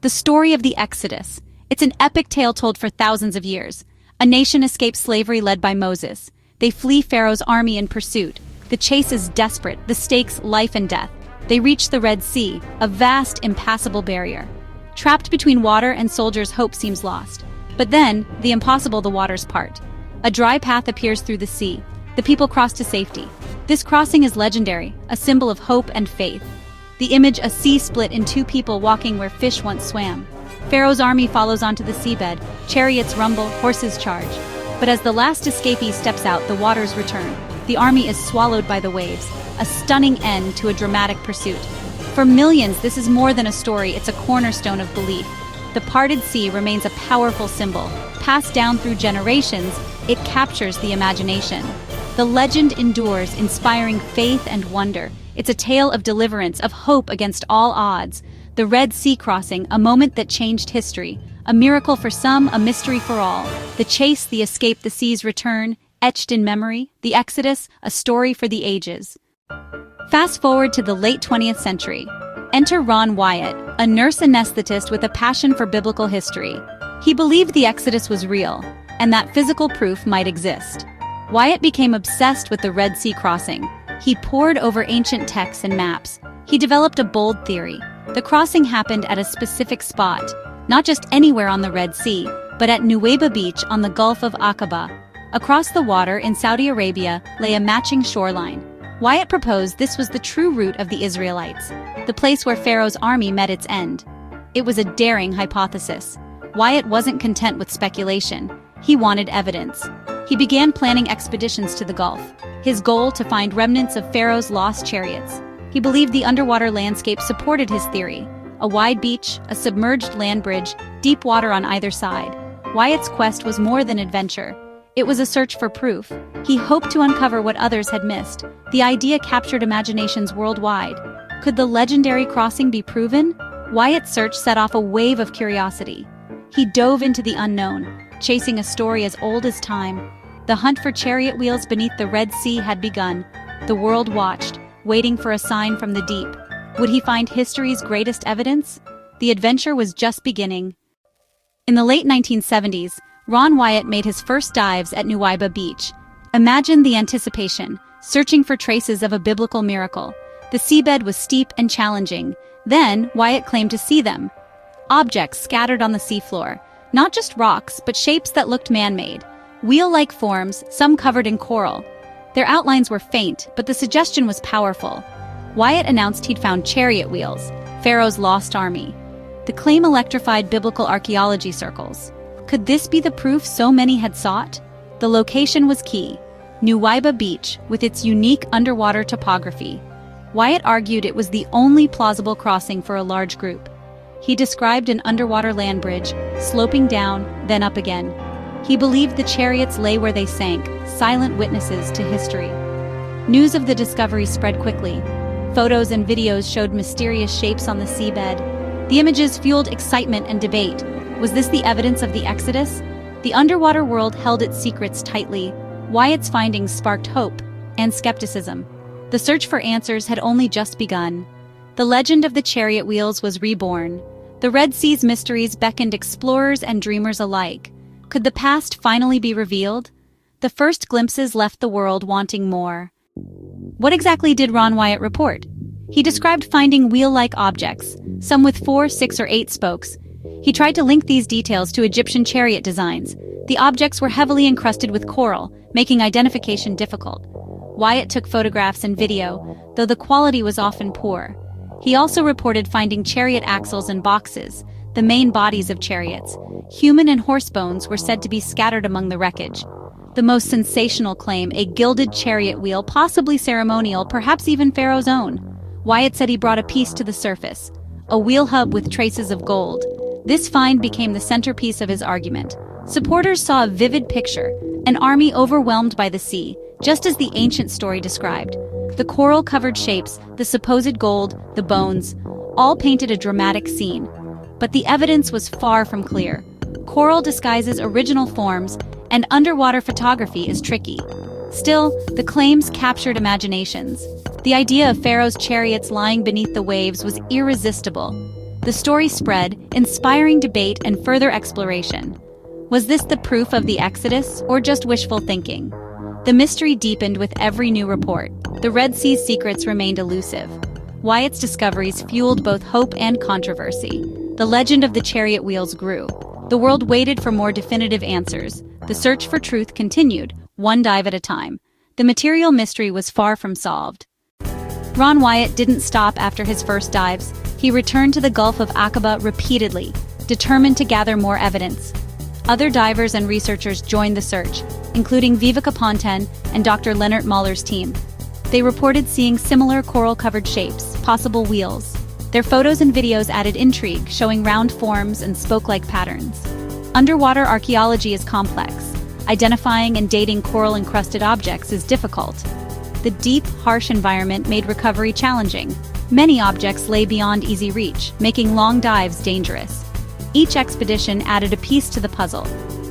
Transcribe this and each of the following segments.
The story of the Exodus. It's an epic tale told for thousands of years. A nation escapes slavery led by Moses. They flee Pharaoh's army in pursuit. The chase is desperate, the stakes life and death. They reach the Red Sea, a vast, impassable barrier. Trapped between water and soldiers, hope seems lost. But then, the waters part. A dry path appears through the sea. The people cross to safety. This crossing is legendary, a symbol of hope and faith. The image, a sea split in two people walking where fish once swam. Pharaoh's army follows onto the seabed, chariots rumble, horses charge. But as the last escapee steps out, the waters return. The army is swallowed by the waves, a stunning end to a dramatic pursuit. For millions, this is more than a story, it's a cornerstone of belief. The parted sea remains a powerful symbol. Passed down through generations, it captures the imagination. The legend endures, inspiring faith and wonder. It's a tale of deliverance, of hope against all odds. The Red Sea crossing, a moment that changed history. A miracle for some, a mystery for all. The chase, the escape, the sea's return, etched in memory. The Exodus, a story for the ages. Fast forward to the late 20th century. Enter Ron Wyatt, a nurse anesthetist with a passion for biblical history. He believed the Exodus was real, and that physical proof might exist. Wyatt became obsessed with the Red Sea crossing. He pored over ancient texts and maps. He developed a bold theory. The crossing happened at a specific spot, not just anywhere on the Red Sea, but at Nuweiba Beach on the Gulf of Aqaba. Across the water in Saudi Arabia lay a matching shoreline. Wyatt proposed this was the true route of the Israelites, the place where Pharaoh's army met its end. It was a daring hypothesis. Wyatt wasn't content with speculation. He wanted evidence. He began planning expeditions to the Gulf, his goal to find remnants of Pharaoh's lost chariots. He believed the underwater landscape supported his theory. A wide beach, a submerged land bridge, deep water on either side. Wyatt's quest was more than adventure. It was a search for proof. He hoped to uncover what others had missed. The idea captured imaginations worldwide. Could the legendary crossing be proven? Wyatt's search set off a wave of curiosity. He dove into the unknown, chasing a story as old as time. The hunt for chariot wheels beneath the Red Sea had begun. The world watched, waiting for a sign from the deep. Would he find history's greatest evidence? The adventure was just beginning. In the late 1970s, Ron Wyatt made his first dives at Nuweiba Beach. Imagine the anticipation, searching for traces of a biblical miracle. The seabed was steep and challenging. Then, Wyatt claimed to see them. Objects scattered on the seafloor. Not just rocks, but shapes that looked man-made. Wheel-like forms, some covered in coral. Their outlines were faint, but the suggestion was powerful. Wyatt announced he'd found chariot wheels, Pharaoh's lost army. The claim electrified biblical archaeology circles. Could this be the proof so many had sought? The location was key. Nuweiba Beach, with its unique underwater topography. Wyatt argued it was the only plausible crossing for a large group. He described an underwater land bridge, sloping down, then up again. He believed the chariots lay where they sank, silent witnesses to history. News of the discovery spread quickly. Photos and videos showed mysterious shapes on the seabed. The images fueled excitement and debate. Was this the evidence of the Exodus? The underwater world held its secrets tightly. Wyatt's findings sparked hope and skepticism. The search for answers had only just begun. The legend of the chariot wheels was reborn. The Red Sea's mysteries beckoned explorers and dreamers alike. Could the past finally be revealed? The first glimpses left the world wanting more. What exactly did Ron Wyatt report? He described finding wheel-like objects, some with 4, 6, or 8 spokes. He tried to link these details to Egyptian chariot designs. The objects were heavily encrusted with coral, making identification difficult. Wyatt took photographs and video, though the quality was often poor. He also reported finding chariot axles and boxes, the main bodies of chariots. Human and horse bones were said to be scattered among the wreckage. The most sensational claim, a gilded chariot wheel, possibly ceremonial, perhaps even Pharaoh's own. Wyatt said he brought a piece to the surface, a wheel hub with traces of gold. This find became the centerpiece of his argument. Supporters saw a vivid picture, an army overwhelmed by the sea, just as the ancient story described. The coral-covered shapes, the supposed gold, the bones, all painted a dramatic scene. But the evidence was far from clear. Coral disguises original forms, and underwater photography is tricky. Still, the claims captured imaginations. The idea of Pharaoh's chariots lying beneath the waves was irresistible. The story spread, inspiring debate and further exploration. Was this the proof of the Exodus, or just wishful thinking? The mystery deepened with every new report. The Red Sea's secrets remained elusive. Wyatt's discoveries fueled both hope and controversy. The legend of the chariot wheels grew. The world waited for more definitive answers. The search for truth continued, one dive at a time. The material mystery was far from solved. Ron Wyatt didn't stop after his first dives. He returned to the Gulf of Aqaba repeatedly, determined to gather more evidence. Other divers and researchers joined the search, including Viveka Ponten and Dr. Leonard Mahler's team. They reported seeing similar coral-covered shapes, possible wheels. Their photos and videos added intrigue, showing round forms and spoke-like patterns. Underwater archaeology is complex. Identifying and dating coral-encrusted objects is difficult. The deep, harsh environment made recovery challenging. Many objects lay beyond easy reach, making long dives dangerous. Each expedition added a piece to the puzzle.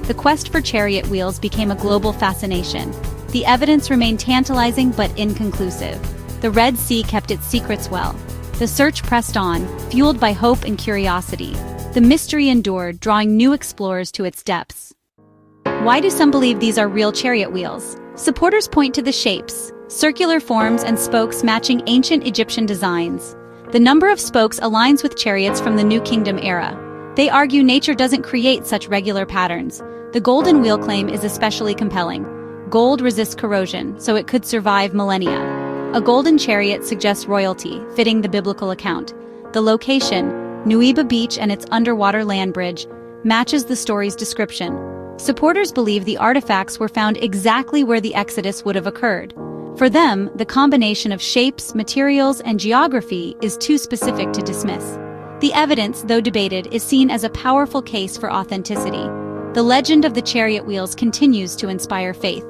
The quest for chariot wheels became a global fascination. The evidence remained tantalizing but inconclusive. The Red Sea kept its secrets well. The search pressed on, fueled by hope and curiosity. The mystery endured, drawing new explorers to its depths. Why do some believe these are real chariot wheels? Supporters point to the shapes, circular forms and spokes matching ancient Egyptian designs. The number of spokes aligns with chariots from the New Kingdom era. They argue nature doesn't create such regular patterns. The golden wheel claim is especially compelling. Gold resists corrosion, so it could survive millennia. A golden chariot suggests royalty, fitting the biblical account. The location, Nuiba Beach and its underwater land bridge, matches the story's description. Supporters believe the artifacts were found exactly where the Exodus would have occurred. For them, the combination of shapes, materials, and geography is too specific to dismiss. The evidence, though debated, is seen as a powerful case for authenticity. The legend of the chariot wheels continues to inspire faith.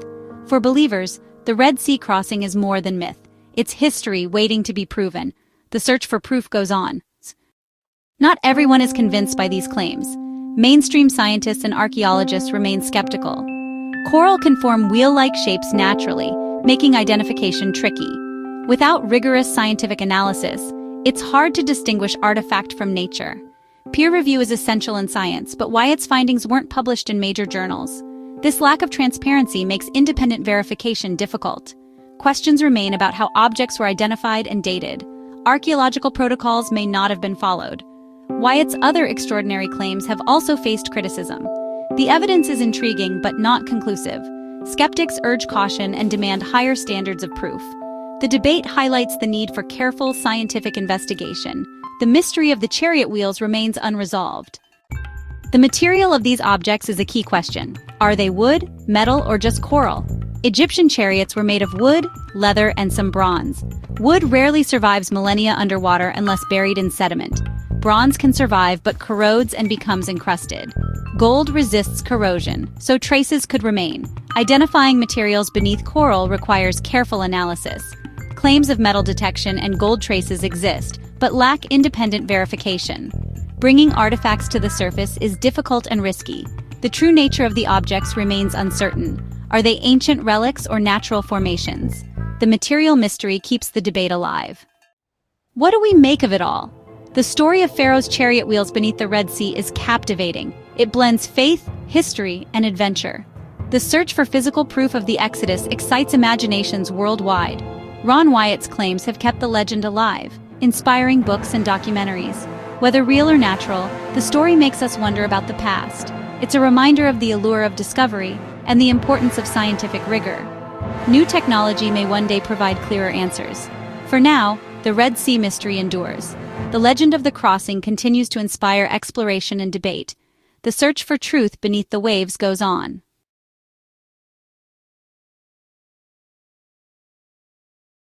For believers, the Red Sea crossing is more than myth. It's history waiting to be proven. The search for proof goes on. Not everyone is convinced by these claims. Mainstream scientists and archaeologists remain skeptical. Coral can form wheel-like shapes naturally, making identification tricky. Without rigorous scientific analysis, it's hard to distinguish artifact from nature. Peer review is essential in science, but Wyatt's findings weren't published in major journals. This lack of transparency makes independent verification difficult. Questions remain about how objects were identified and dated. Archaeological protocols may not have been followed. Wyatt's other extraordinary claims have also faced criticism. The evidence is intriguing but not conclusive. Skeptics urge caution and demand higher standards of proof. The debate highlights the need for careful scientific investigation. The mystery of the chariot wheels remains unresolved. The material of these objects is a key question. Are they wood, metal, or just coral? Egyptian chariots were made of wood, leather, and some bronze. Wood rarely survives millennia underwater unless buried in sediment. Bronze can survive but corrodes and becomes encrusted. Gold resists corrosion, so traces could remain. Identifying materials beneath coral requires careful analysis. Claims of metal detection and gold traces exist, but lack independent verification. Bringing artifacts to the surface is difficult and risky. The true nature of the objects remains uncertain. Are they ancient relics or natural formations? The material mystery keeps the debate alive. What do we make of it all? The story of Pharaoh's chariot wheels beneath the Red Sea is captivating. It blends faith, history, and adventure. The search for physical proof of the Exodus excites imaginations worldwide. Ron Wyatt's claims have kept the legend alive, inspiring books and documentaries. Whether real or natural, the story makes us wonder about the past. It's a reminder of the allure of discovery and the importance of scientific rigor. New technology may one day provide clearer answers. For now, the Red Sea mystery endures. The legend of the crossing continues to inspire exploration and debate. The search for truth beneath the waves goes on.